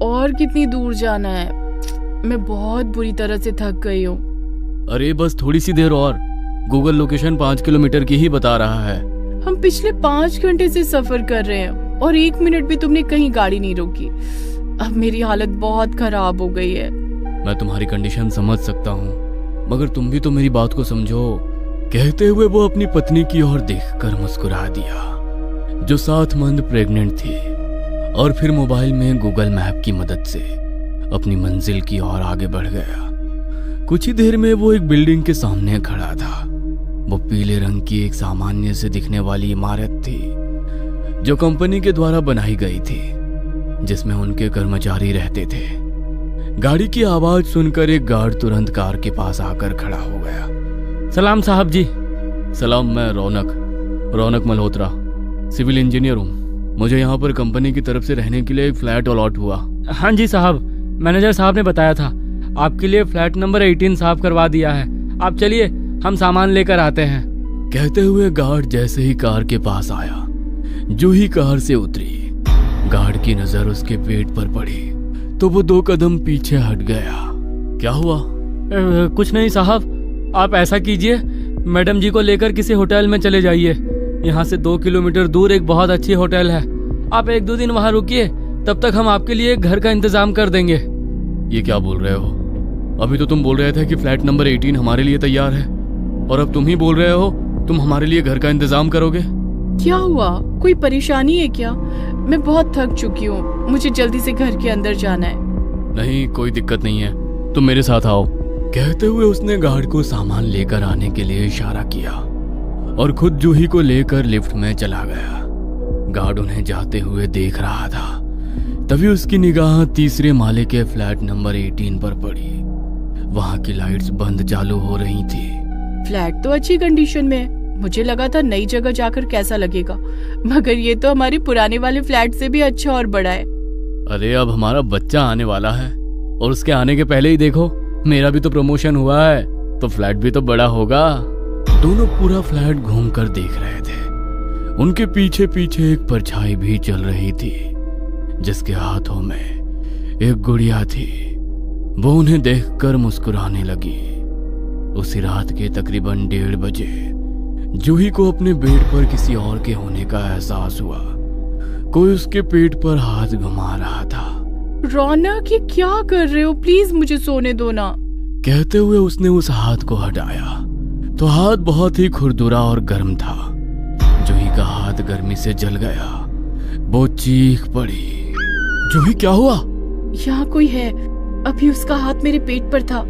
और कितनी दूर जाना है? मैं बहुत बुरी तरह से थक गई हूँ। अरे बस थोड़ी सी देर और। गूगल लोकेशन 5 किलोमीटर की ही बता रहा है। हम पिछले 5 घंटे से सफर कर रहे हैं और 1 मिनट भी तुमने कहीं गाड़ी नहीं रोकी। अब मेरी हालत बहुत खराब हो गई है। मैं तुम्हारी कंडीशन समझ सकता हूँ, मगर तुम भी तो मेरी बात को समझो। कहते हुए वो अपनी पत्नी की ओर देखकर मुस्कुरा दिया, जो 7 मंथ प्रेग्नेंट थी, और फिर मोबाइल में गूगल मैप की मदद से अपनी मंजिल की ओर आगे बढ़ गया। कुछ ही देर में वो एक बिल्डिंग के सामने खड़ा था। वो पीले रंग की एक सामान्य से दिखने वाली इमारत थी, जो कंपनी के द्वारा बनाई गई थी, जिसमें उनके कर्मचारी रहते थे। गाड़ी की आवाज सुनकर एक गार्ड तुरंत कार के पास आकर खड़ा हो गया। सलाम साहब जी। सलाम, मैं रौनक मल्होत्रा, सिविल इंजीनियर हूँ। मुझे यहाँ पर कंपनी की तरफ से रहने के लिए एक फ्लैट अलॉट हुआ। हाँ जी साहब, मैनेजर साहब ने बताया था आपके लिए फ्लैट नंबर 18 साफ करवा दिया है। आप चलिए, हम सामान लेकर आते हैं। कहते हुए गार्ड जैसे ही कार के पास आया, जूही कार से उतरी, गार्ड की नजर उसके पेट पर पड़ी तो वो 2 कदम पीछे हट गया। क्या हुआ? कुछ नहीं साहब, आप ऐसा कीजिए, मैडम जी को लेकर किसी होटल में चले जाइए। यहाँ से 2 किलोमीटर दूर एक बहुत अच्छी होटल है। आप 1-2 दिन वहाँ रुकिए, तब तक हम आपके लिए घर का इंतजाम कर देंगे। ये क्या बोल रहे हो? अभी तो तुम बोल रहे थे कि फ्लैट नंबर 18 हमारे लिए तैयार है, और अब तुम ही बोल रहे हो तुम हमारे लिए घर का इंतजाम करोगे। क्या हुआ? कोई परेशानी है क्या? मैं बहुत थक चुकी हूँ, मुझे जल्दी से घर के अंदर जाना है। नहीं, कोई दिक्कत नहीं है, तुम मेरे साथ आओ। कहते हुए उसने गार्ड को सामान लेकर आने के लिए इशारा किया और खुद जूही को लेकर लिफ्ट में चला गया। गार्ड उन्हें जाते हुए देख रहा था। तभी उसकी निगाह तीसरे माले के फ्लैट नंबर 18 पर पड़ी। वहां की लाइट्स बंद चालू हो रही थी। फ्लैट तो अच्छी कंडीशन में है। मुझे लगा था नई जगह जाकर कैसा लगेगा, मगर ये तो हमारे पुराने वाले फ्लैट से भी अच्छा और बड़ा है। अरे अब हमारा बच्चा आने वाला है, और उसके आने के पहले ही देखो, मेरा भी तो प्रमोशन हुआ है, तो फ्लैट भी तो बड़ा होगा। दोनों पूरा फ्लैट घूमकर देख रहे थे। उनके पीछे पीछे एक परछाई भी चल रही थी, जिसके हाथों में एक गुड़िया थी। वो उन्हें देखकर मुस्कुराने लगी। उसी रात के तकरीबन 1:30 बजे जूही को अपने बेड पर किसी और के होने का एहसास हुआ। कोई उसके पेट पर हाथ घुमा रहा था। रौनक, ये क्या कर रहे हो? प्लीज मुझे सोने दो ना। कहते हुए उसने उस हाथ को हटाया तो हाथ बहुत ही खुरदुरा और गर्म था। जूही का हाथ गर्मी से जल गया। वो चीख पड़ी। जूही, क्या हुआ? यहाँ कोई है। अभी उसका हाथ मेरे पेट पर था।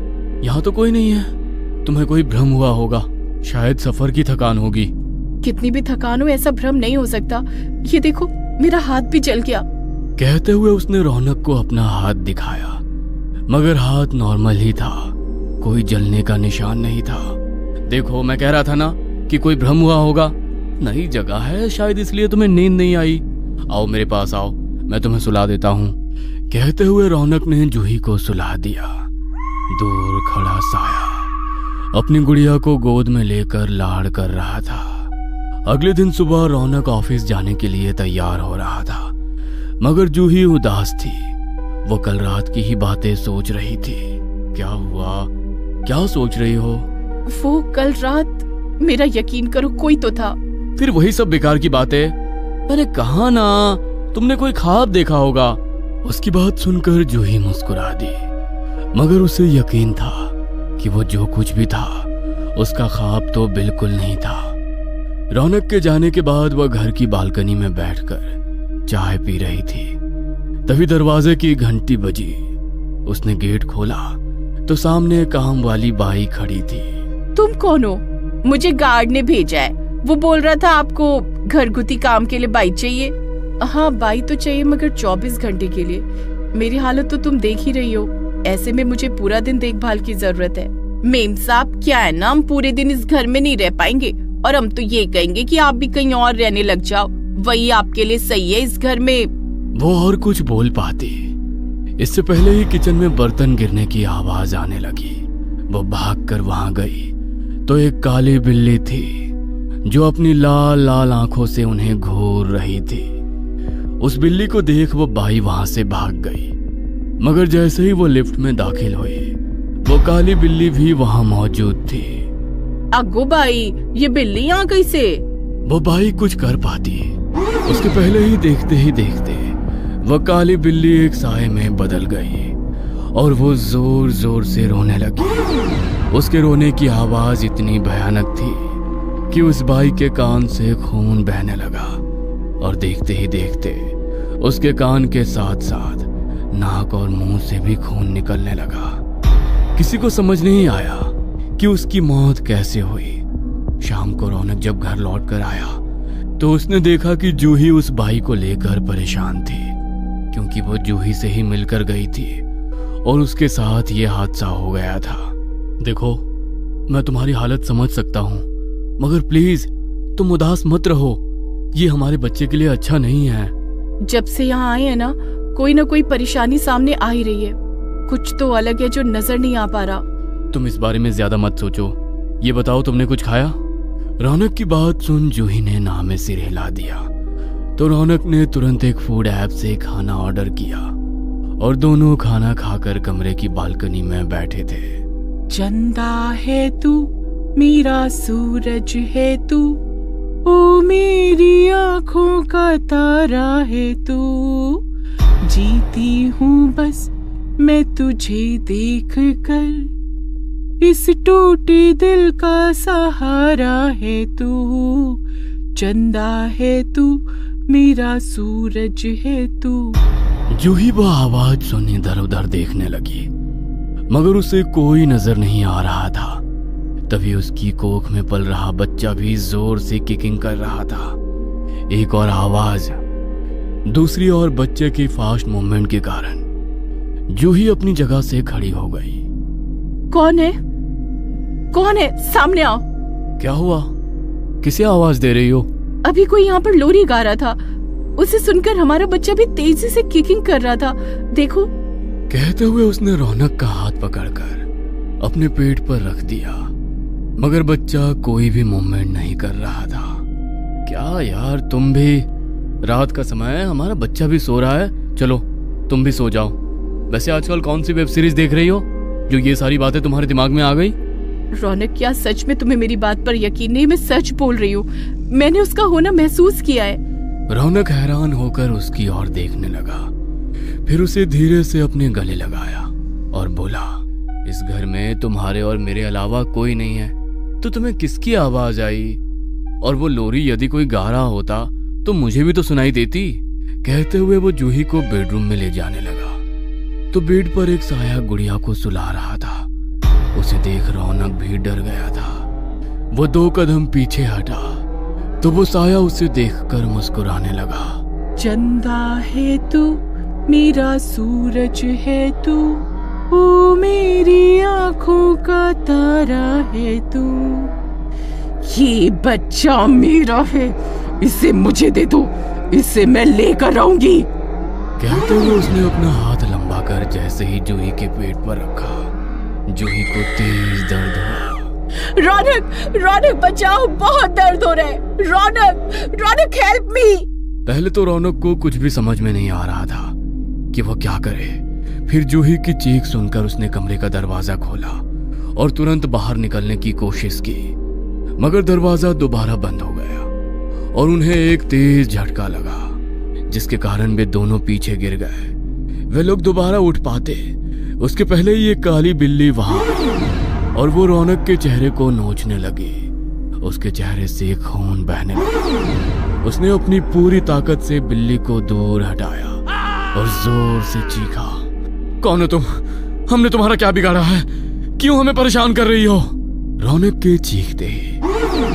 यहाँ तो कोई नहीं है। तुम्हें कोई भ्रम हुआ होगा, शायद सफर की थकान होगी। कितनी भी थकान हो, ऐसा भ्रम नहीं हो सकता। ये देखो, मेरा हाथ भी जल गया। कहते हुए उसने रौनक को अपना हाथ दिखाया, मगर हाथ नॉर्मल ही था, कोई जलने का निशान नहीं था। देखो, मैं कह रहा था ना कि कोई भ्रम हुआ होगा। नई जगह है, शायद इसलिए तुम्हें नींद नहीं आई। आओ मेरे पास आओ, मैं तुम्हें सुला देता हूँ। कहते हुए रौनक ने जूही को सुला दिया। दूर खड़ा साया अपनी गुड़िया को गोद में लेकर लाड़ कर रहा था। अगले दिन सुबह रौनक ऑफिस जाने के लिए तैयार हो रहा था, मगर जूही उदास थी। वो कल रात की ही बातें सोच रही थी। क्या हुआ? क्या सोच रही हो? वो कल रात, मेरा यकीन करो, कोई तो था। फिर वही सब बेकार की बातें। मैंने कहा ना, तुमने कोई ख्वाब देखा होगा। उसकी बात सुनकर जूही मुस्कुरा दी, मगर उसे यकीन था कि वो जो कुछ भी था उसका ख्वाब तो बिल्कुल नहीं था। रौनक के जाने के बाद वह घर की बालकनी में बैठकर चाय पी रही थी। तभी दरवाजे की घंटी बजी। उसने गेट खोला तो सामने काम वाली बाई खड़ी थी। तुम कौन हो? मुझे गार्ड ने भेजा है। वो बोल रहा था आपको घरगुती काम के लिए बाई चाहिए। हाँ, बाई तो चाहिए, मगर 24 घंटे के लिए। मेरी हालत तो तुम देख ही रही हो। ऐसे में मुझे पूरा दिन देखभाल की जरूरत है। मेम साहब, क्या है ना, हम पूरे दिन इस घर में नहीं रह पाएंगे, और हम तो ये कहेंगे कि आप भी कहीं और रहने लग जाओ। वही आपके लिए सही है इस घर में। वो और कुछ बोल पाती, इससे पहले ही किचन में बर्तन गिरने की आवाज आने लगी। वो भागकर वहां गई तो एक काली बिल्ली थी, जो अपनी लाल लाल आंखों से उन्हें घूर रही थी। उस बिल्ली को देख वो बाई वहां से भाग गई। मगर जैसे ही वो लिफ्ट में दाखिल हुई, वो काली बिल्ली भी वहां मौजूद थी। अगो बाई, ये बिल्ली यहाँ कैसे? वो बाई कुछ कर पाती, उसके पहले ही देखते वह काली बिल्ली एक साए में बदल गई और वो जोर जोर से रोने लगी। उसके रोने की आवाज इतनी भयानक थी कि उस बाई के कान से खून बहने लगा और देखते ही देखते उसके कान के साथ साथ नाक और मुंह से भी खून निकलने लगा। किसी को समझ नहीं आया कि उसकी मौत कैसे हुई। शाम को रौनक जब घर लौट कर आया तो उसने देखा कि जूही उस बाई को लेकर परेशान थी, क्योंकि वो जूही से ही मिलकर गई थी और उसके साथ ये हादसा हो गया था। देखो, मैं तुम्हारी हालत समझ सकता हूँ, मगर प्लीज तुम उदास मत रहो। ये हमारे बच्चे के लिए अच्छा नहीं है। जब से यहाँ आए हैं ना कोई परेशानी सामने आ ही रही है। कुछ तो अलग है जो नजर नहीं आ पा रहा। तुम इस बारे में ज्यादा मत सोचो। ये बताओ, तुमने कुछ खाया? रौनक की बात सुन जूही ने ना में सिर हिला दिया तो रौनक ने तुरंत एक फूड ऐप से खाना ऑर्डर किया और दोनों खाना खाकर कमरे की बालकनी में बैठे थे। चंदा है तू, मेरा सूरज है तू, ओ मेरी आंखों का तारा है तू, जीती हूँ बस मैं तुझे देख कर, इस टूटे दिल का सहारा है तू, चंदा है तू, मेरा सूरज है तू। जूही वो आवाज सुन इधर उधर देखने लगी, मगर उसे कोई नजर नहीं आ रहा था। तभी उसकी कोख में पल रहा बच्चा भी जोर से किकिंग कर रहा था। एक और आवाज, दूसरी और बच्चे की फास्ट मूवमेंट के कारण जूही अपनी जगह से खड़ी हो गई। कौन है? कौन है? सामने आओ। क्या हुआ? किसे आवाज दे रही हो? अभी कोई यहाँ पर लोरी गा रहा था, उसे सुनकर हमारा बच्चा भी तेजी से किकिंग कर रहा था, देखो। कहते हुए उसने रौनक का हाथ पकड़कर अपने पेट पर रख दिया, मगर बच्चा कोई भी मूवमेंट नहीं कर रहा था। क्या यार, तुम भी? रात का समय है, हमारा बच्चा भी सो रहा है, चलो तुम भी सो जाओ। वैसे आजकल कौन सी वेब सीरीज देख रही हो जो ये सारी बातें तुम्हारे दिमाग में आ गई? रौनक, क्या सच में तुम्हें मेरी बात पर यकीन नहीं? मैं सच बोल रही हूँ, मैंने उसका होना महसूस किया है। रौनक हैरान होकर उसकी ओर देखने लगा, फिर उसे धीरे से अपने गले लगाया और बोला, इस घर में तुम्हारे और मेरे अलावा कोई नहीं है, तो तुम्हें किसकी आवाज आई? और वो लोरी यदि कोई गा रहा होता तो मुझे भी तो सुनाई देती। कहते हुए वो जूही को बेडरूम में ले जाने लगा तो बेड पर एक साया गुड़िया को सुला रहा था। उसे देख रौनक भी डर गया था। वो 2 कदम पीछे हटा तो वो साया उसे देखकर मुस्कुराने लगा। चंदा है तू, मेरा सूरज है तू, ओ मेरी आंखों का तारा है तू, ये बच्चा मेरा है, इसे मुझे दे दो, इसे मैं लेकर आऊंगी। कहते हुए उसने अपना हाथ लंबा कर जैसे ही जूही के पेट पर रखा, जूही को तेज दर्द हुआ। रौनक बचाओ, बहुत दर्द हो रहा है। रौनक हेल्प मी। पहले तो रौनक को कुछ भी समझ में नहीं आ रहा था कि वह क्या करे। फिर जूही की चीख सुनकर उसने कमरे का दरवाजा खोला और तुरंत बाहर निकलने की कोशिश की, मगर दरवाजा दोबारा बंद हो गया और उन्हें एक तेज झटका लगा, जिसके कारण वे दोनों पीछे गिर गए। वे लोग दोबारा उठ पाते उसके पहले ही एक काली बिल्ली वहां और वो रौनक के चेहरे को नोचने लगी। उसके चेहरे से खून बहने लगा। उसने अपनी पूरी ताकत से बिल्ली को दूर हटाया और जोर से चीखा, कौन हो तुम? हमने तुम्हारा क्या बिगाड़ा है? क्यों हमें परेशान कर रही हो? रौनक के चीखते ही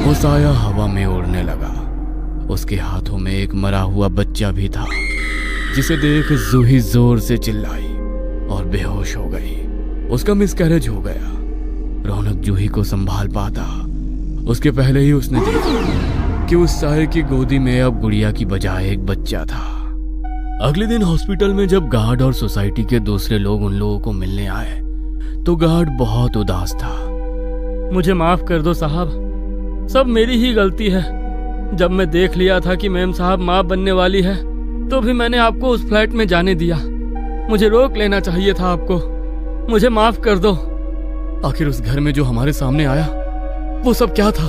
वो साया हवा में उड़ने लगा। उसके हाथों में एक मरा हुआ बच्चा भी था, जिसे देख जूही जोर से चिल्लाई और बेहोश हो गई। उसका मिसकैरेज हो गया। रौनक जूही को संभाल पाता उसके पहले ही उसने देखा कि उस साये की गोदी में अब गुड़िया की बजाय एक बच्चा था। अगले दिन हॉस्पिटल में जब गार्ड और सोसाइटी के दूसरे लोग उन लोगों को मिलने आए तो गार्ड बहुत उदास था। मुझे माफ कर दो साहब, सब मेरी ही गलती है। जब मैं देख लिया था कि मैम साहब माँ बनने वाली है तो भी मैंने आपको उस फ्लैट में जाने दिया। मुझे रोक लेना चाहिए था आपको। मुझे माफ कर दो। आखिर उस घर में जो हमारे सामने आया वो सब क्या था?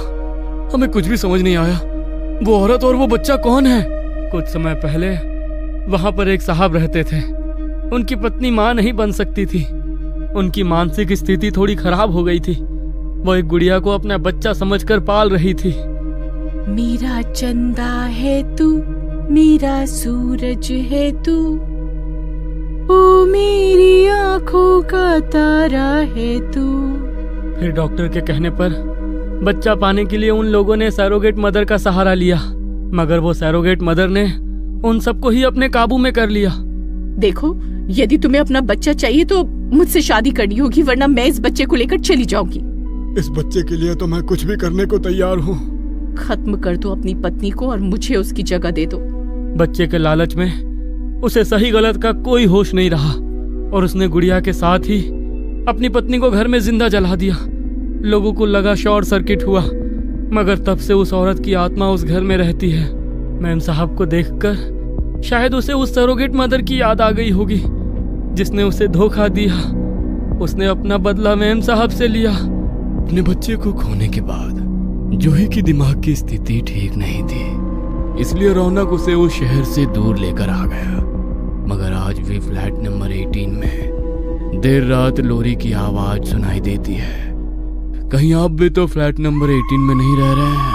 हमें कुछ भी समझ नहीं आया। वो औरत और वो बच्चा कौन है? कुछ समय पहले वहां पर एक साहब रहते थे। उनकी पत्नी मां नहीं बन सकती थी। उनकी मानसिक स्थिति थोड़ी खराब हो गई थी। वो एक गुड़िया को अपना बच्चा समझकर पाल रही थी। मेरा चंदा है तू, मेरा सूरज है तू, ओ मेरी आंखों का तारा है तू। फिर डॉक्टर के कहने पर बच्चा पाने के लिए उन लोगों ने सैरोगेट मदर का सहारा लिया, मगर वो सैरोगेट मदर ने उन सबको ही अपने काबू में कर लिया। देखो, यदि तुम्हें अपना बच्चा चाहिए तो मुझसे शादी करनी होगी, वरना मैं इस बच्चे को लेकर चली जाऊंगी। इस बच्चे के लिए तो मैं कुछ भी करने को तैयार हूँ। खत्म कर दो अपनी पत्नी को और मुझे उसकी जगह दे दो। बच्चे के लालच में उसे सही गलत का कोई होश नहीं रहा और उसने गुड़िया के साथ ही अपनी पत्नी को घर में जिंदा जला दिया। लोगों को लगा शॉर्ट सर्किट हुआ, मगर तब से उस औरत की आत्मा उस घर में रहती है। मैम साहब को देखकर शायद उसे उस सरोगेट मदर की याद आ गई होगी जिसने उसे धोखा दिया। उसने अपना बदला मैम साहब से लिया। अपने बच्चे को खोने के बाद जूही की दिमाग की स्थिति ठीक नहीं थी, इसलिए रौनक उसे उस शहर से दूर लेकर आ गया। मगर आज भी फ्लैट नंबर 18 में देर रात लोरी की आवाज सुनाई देती है। कहीं आप भी तो फ्लैट नंबर 18 में नहीं रह रहे हैं?